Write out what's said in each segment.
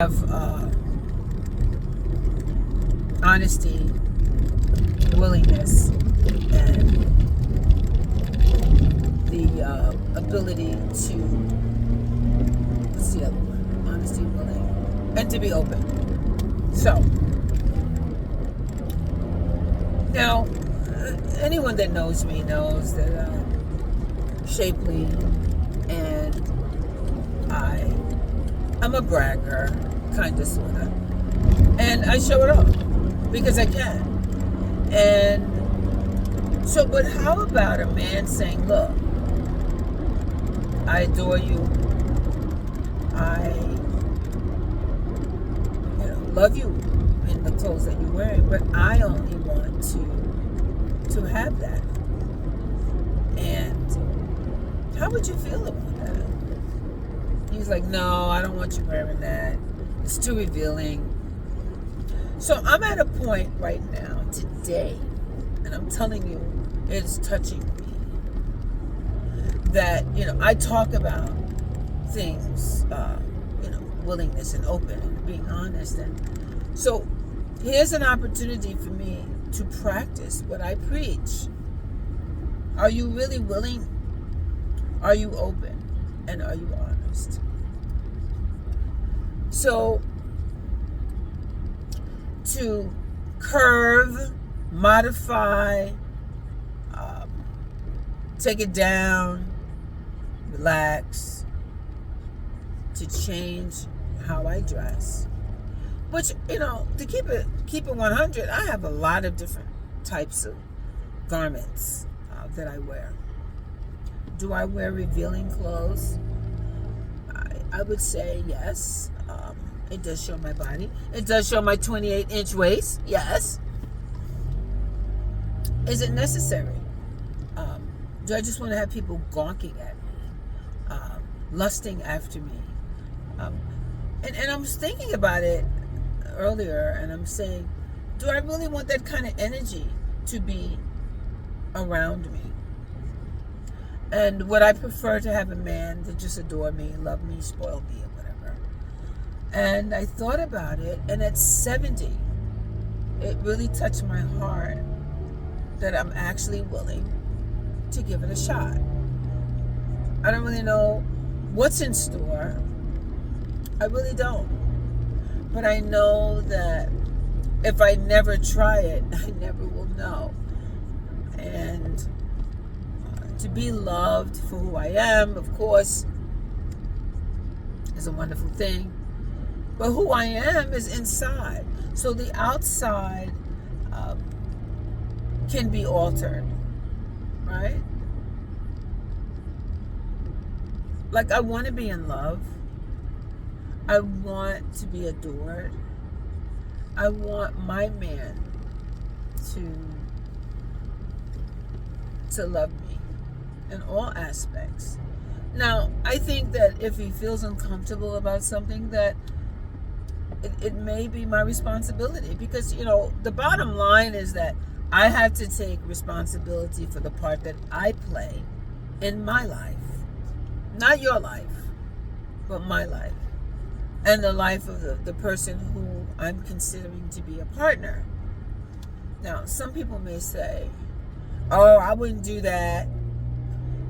Have honesty, willingness, and the ability to, what's the other one? Honesty, willing, and to be open. So, now, anyone that knows me knows that I'm shapely and I'm a bragger, kind of, sort of. And I show it off because I can. And so, but how about a man saying, look, I adore you. I love you in the clothes that you're wearing, but I only want to have that. And how would you feel about that? He's like, no, I don't want you wearing that. It's too revealing. So I'm at a point right now, today, and I'm telling you, it's touching me, that, I talk about things, willingness and open and being honest. And so here's an opportunity for me to practice what I preach. Are you really willing? Are you open? And are you honest? So, to curve, modify, take it down, relax, to change how I dress. Which, to keep it 100, I have a lot of different types of garments that I wear. Do I wear revealing clothes? I would say yes. It does show my body. It does show my 28-inch waist. Yes. Is it necessary? Do I just want to have people gawking at me, lusting after me? And I was thinking about it earlier, and I'm saying, do I really want that kind of energy to be around me? And would I prefer to have a man that just adore me, love me, spoil me, or whatever? And I thought about it, and at 70, it really touched my heart that I'm actually willing to give it a shot. I don't really know what's in store. I really don't. But I know that if I never try it, I never will know. And to be loved for who I am, of course, is a wonderful thing. But who I am is inside. So the outside can be altered, right? Like, I want to be in love. I want to be adored. I want my man to love me in all aspects. Now, I think that if he feels uncomfortable about something, that it may be my responsibility, because, the bottom line is that I have to take responsibility for the part that I play in my life. Not your life, but my life. And the life of the person who I'm considering to be a partner. Now, some people may say, oh, I wouldn't do that.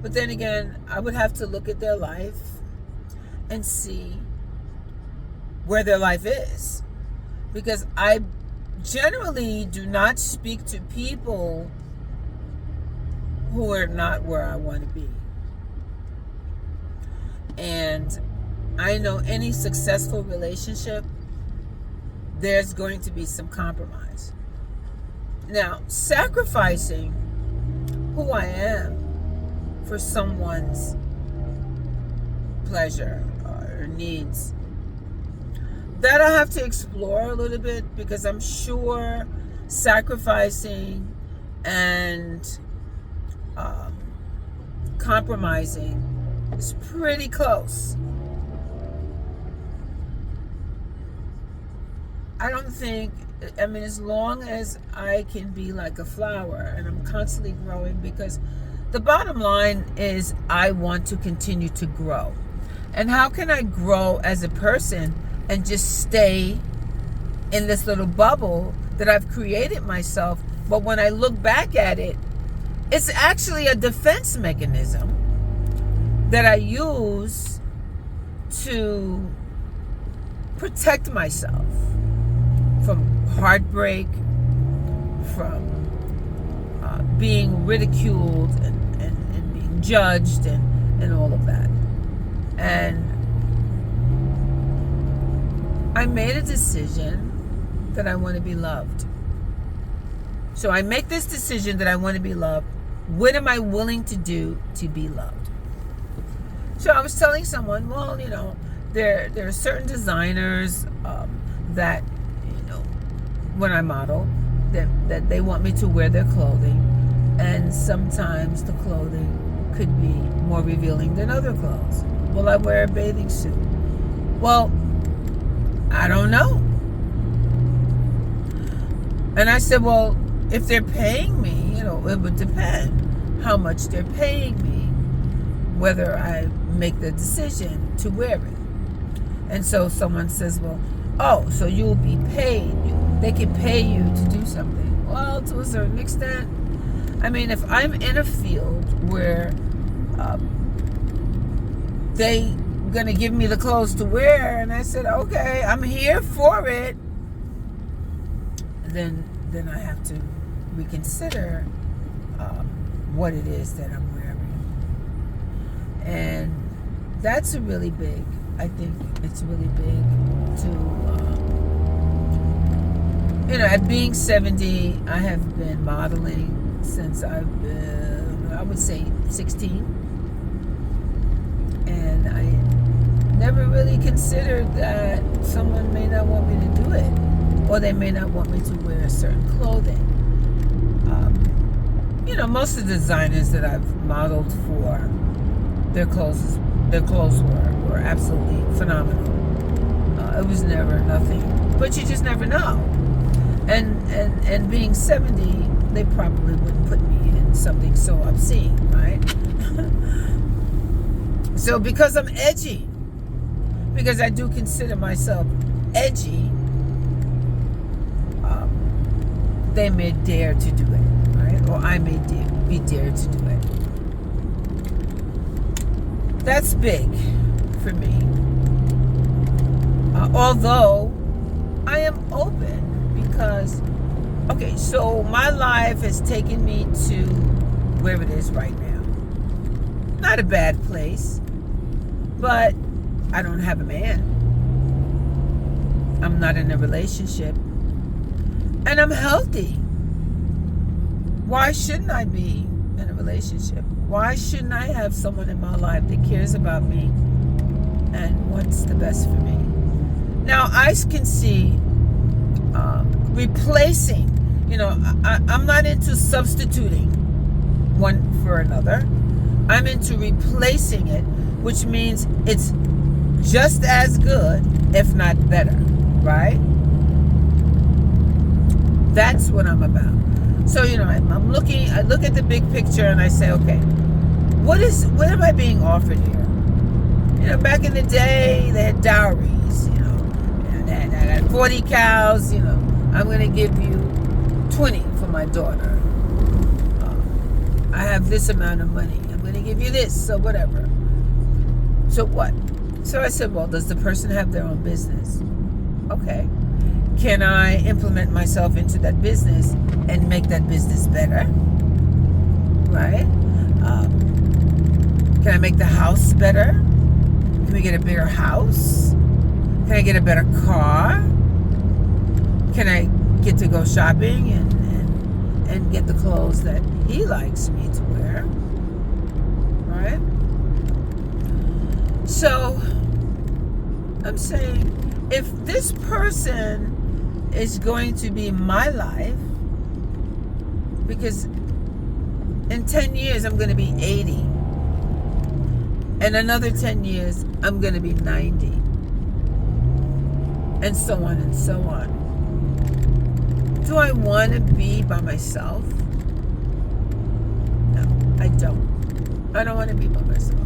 But then again, I would have to look at their life and see where their life is. Because I generally do not speak to people who are not where I want to be. And I know any successful relationship, there's going to be some compromise. Now, sacrificing who I am for someone's pleasure or needs, that I have to explore a little bit, because I'm sure sacrificing and compromising is pretty close. I don't think, as long as I can be like a flower and I'm constantly growing, because the bottom line is I want to continue to grow. And how can I grow as a person and just stay in this little bubble that I've created myself. But when I look back at it, it's actually a defense mechanism that I use to protect myself from heartbreak, from being ridiculed and being judged and all of that. And I made a decision that I want to be loved. So I make this decision that I want to be loved. What am I willing to do to be loved? So I was telling someone, well, there are certain designers that, when I model, that they want me to wear their clothing. And sometimes the clothing could be more revealing than other clothes. Will I wear a bathing suit? Well, I don't know. And I said, well, if they're paying me, it would depend how much they're paying me, whether I make the decision to wear it. And so someone says, well, oh, so you'll be paid. They can pay you to do something. Well, to a certain extent. I mean, if I'm in a field where they gonna give me the clothes to wear, and I said, okay, I'm here for it, then I have to reconsider what it is that I'm wearing. And that's a really big, I think it's really big to, at being 70, I have been modeling since I've been, I would say 16. And I never really considered that someone may not want me to do it, or they may not want me to wear certain clothing. Most of the designers that I've modeled for, their clothes were absolutely phenomenal. It was never nothing, but you just never know. And being 70, they probably wouldn't put me in something so obscene, right? So because I'm edgy, because I do consider myself edgy, they may dare to do it, right? Or I may be dared to do it. That's big for me. Although I am open, because, okay, so my life has taken me to where it is right now. Not a bad place, but I don't have a man. I'm not in a relationship. And I'm healthy. Why shouldn't I be in a relationship? Why shouldn't I have someone in my life that cares about me and wants the best for me? Now, I can see replacing, I'm not into substituting one for another. I'm into replacing it, which means it's just as good, if not better, right? That's what I'm about. So, I look at the big picture and I say, okay, what am I being offered here? Back in the day, they had dowries, I got 40 cows, I'm going to give you 20 for my daughter. I have this amount of money. I'm going to give you this, or whatever. So what? So I said, well, does the person have their own business? Okay. Can I implement myself into that business and make that business better? Right? Can I make the house better? Can we get a bigger house? Can I get a better car? Can I get to go shopping and get the clothes that he likes me to wear? Right? So I'm saying, if this person is going to be my life, because in 10 years I'm going to be 80, and another 10 years I'm going to be 90, and so on and so on. Do I want to be by myself? No, I don't. I don't want to be by myself.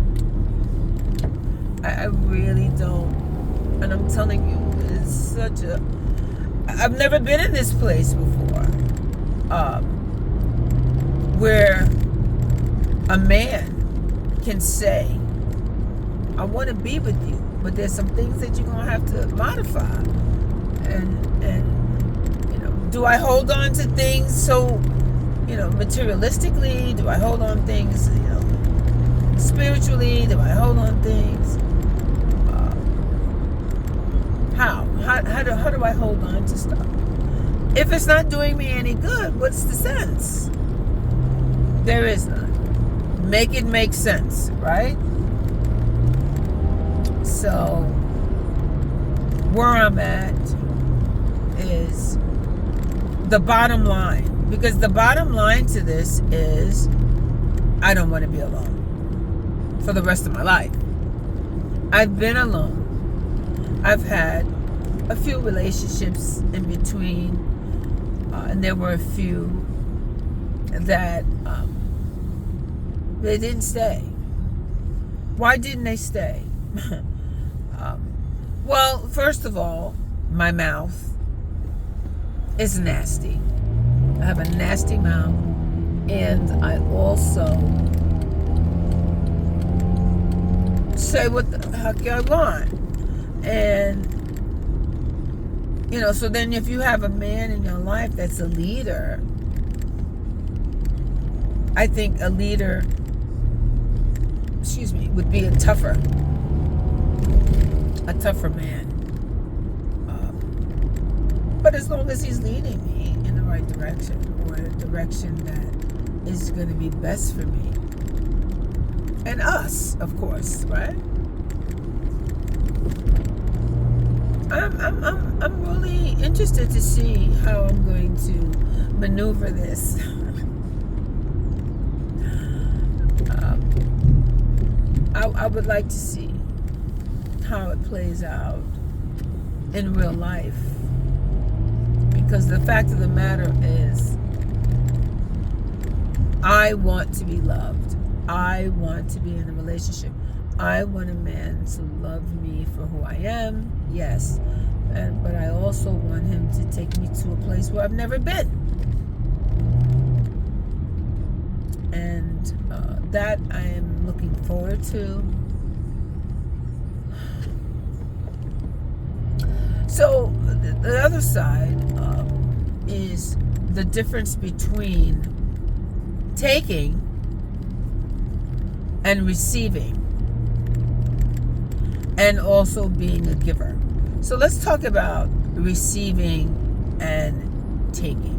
I really don't. And I'm telling you, such a... I've never been in this place before, where a man can say, I want to be with you, but there's some things that you're going to have to modify. And do I hold on to things so, materialistically? Do I hold on things, spiritually? Do I hold on things? How do I hold on to stuff? If it's not doing me any good, what's the sense? There is none. Make it make sense, right? So, where I'm at is the bottom line. Because the bottom line to this is, I don't want to be alone for the rest of my life. I've been alone. I've had a few relationships in between, and there were a few that they didn't stay. Why didn't they stay? Well, first of all, my mouth is nasty. I have a nasty mouth, and I also say what the heck I want. And so then if you have a man in your life that's a leader, I think a leader, would be a tougher man. But as long as he's leading me in the right direction, or a direction that is going to be best for me and us, of course, right? I'm really interested to see how I'm going to maneuver this. I would like to see how it plays out in real life, because the fact of the matter is, I want to be loved. I want to be in a relationship. I want a man to love me for who I am, yes, but I also want him to take me to a place where I've never been, and that I am looking forward to. So the other side is the difference between taking and receiving, and also being a giver. So let's talk about receiving and taking.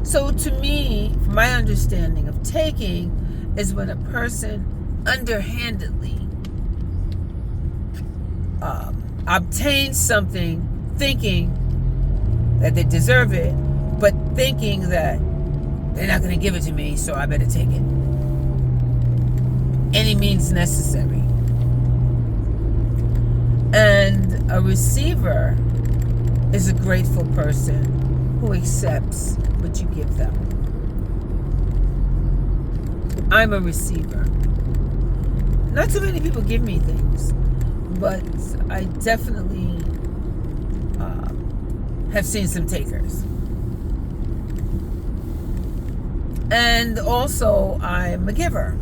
So to me, my understanding of taking is when a person underhandedly obtains something, thinking that they deserve it, but thinking that they're not going to give it to me, so I better take it. Any means necessary. And a receiver is a grateful person who accepts what you give them. I'm a receiver. Not too many people give me things, but I definitely have seen some takers. And also, I'm a giver.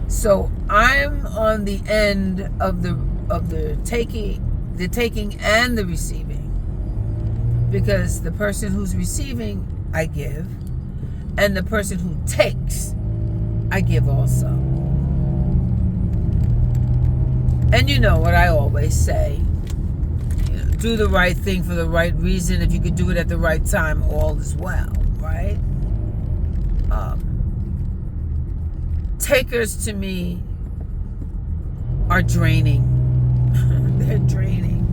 So I'm on the end of the taking and the receiving, because the person who's receiving, I give, and the person who takes, I give also. And you know what I always say, do the right thing for the right reason. If you could do it at the right time, all is well, right? Takers to me are draining. They're draining.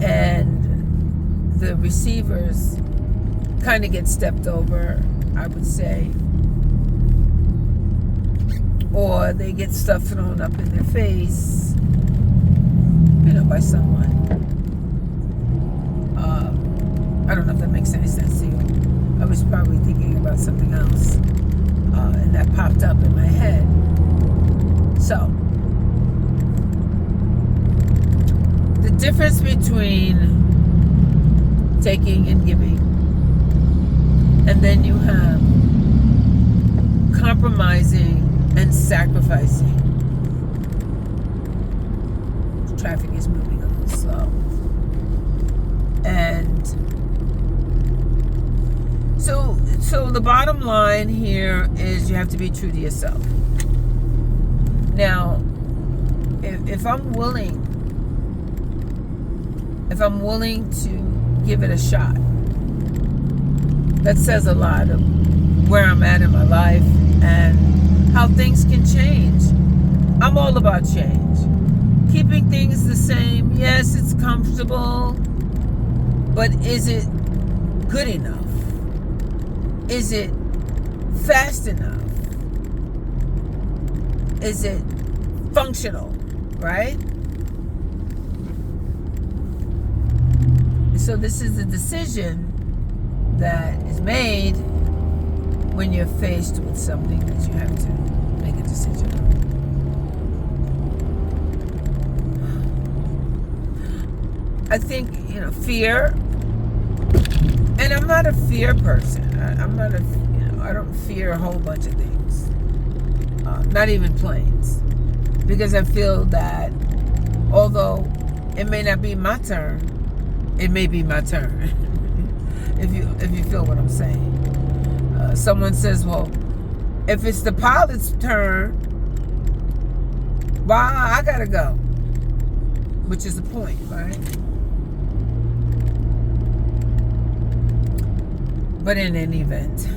And the receivers kind of get stepped over, I would say. Or they get stuff thrown up in their face, by someone. I don't know if that makes any sense to you. I was probably thinking about something else, and that popped up in my head. So, the difference between taking and giving, and then you have compromising and sacrificing. Traffic is moving a little slow. And so the bottom line here is you have to be true to yourself. Now, if I'm willing to give it a shot, that says a lot of where I'm at in my life and how things can change. I'm all about change. Keeping things the same, yes, it's comfortable, but is it good enough? Is it fast enough? Is it functional, right? So this is a decision that is made when you're faced with something that you have to make a decision on. I think, fear, and I'm not a fear person. I don't fear a whole bunch of things. Not even planes. Because I feel that although it may not be my turn, it may be my turn. if you feel what I'm saying. Someone says, well, if it's the pilot's turn, why I gotta go? Which is the point, right? But in any event,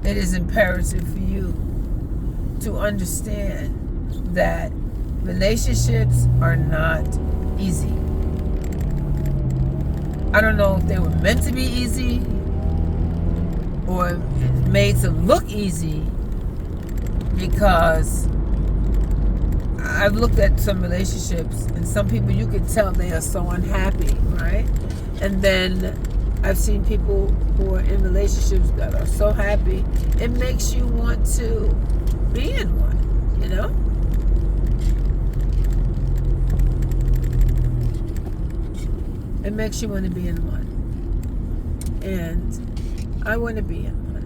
it is imperative for you to understand that relationships are not easy. I don't know if they were meant to be easy or made to look easy, because I've looked at some relationships and some people, you can tell they are so unhappy, right? And then I've seen people who are in relationships that are so happy, it makes you want to be in one, It makes you want to be in one. And I want to be in one.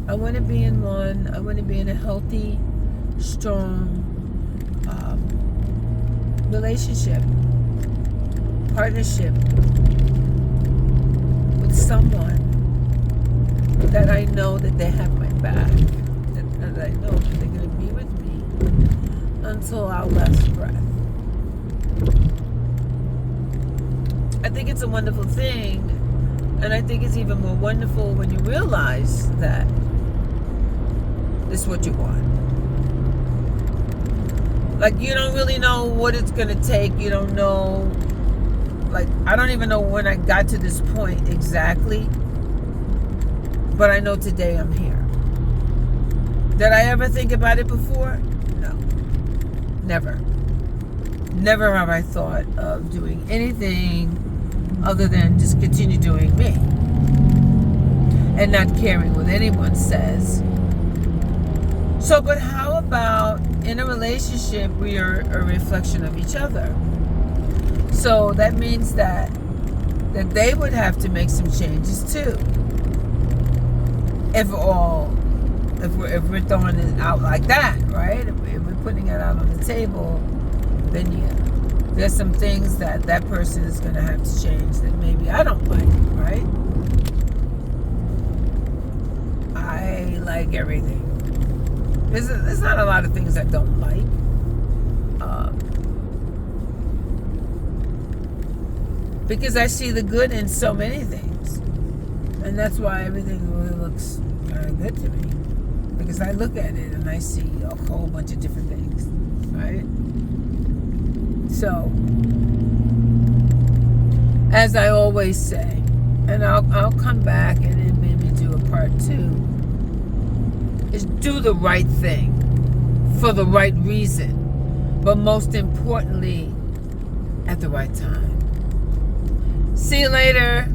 I want to be in one. I want to be in a healthy, strong relationship, partnership with someone that I know that they have my back, and I know that they're going to be with me until our last breath. I think it's a wonderful thing, and I think it's even more wonderful when you realize that this is what you want. Like, you don't really know what it's going to take. You don't know. Like, I don't even know when I got to this point exactly. But I know today I'm here. Did I ever think about it before? No. Never. Never have I thought of doing anything other than just continue doing me. And not caring what anyone says. So, but how about in a relationship, we are a reflection of each other? So that means that they would have to make some changes too. If we're throwing it out like that, right? If we're putting it out on the table, then yeah, there's some things that person is going to have to change that maybe I don't like, right? I like everything. There's not a lot of things I don't like. Because I see the good in so many things. And that's why everything really looks very good to me. Because I look at it and I see a whole bunch of different things. Right? So, as I always say, and I'll come back and then maybe do a part 2, is do the right thing for the right reason, but most importantly, at the right time. See you later.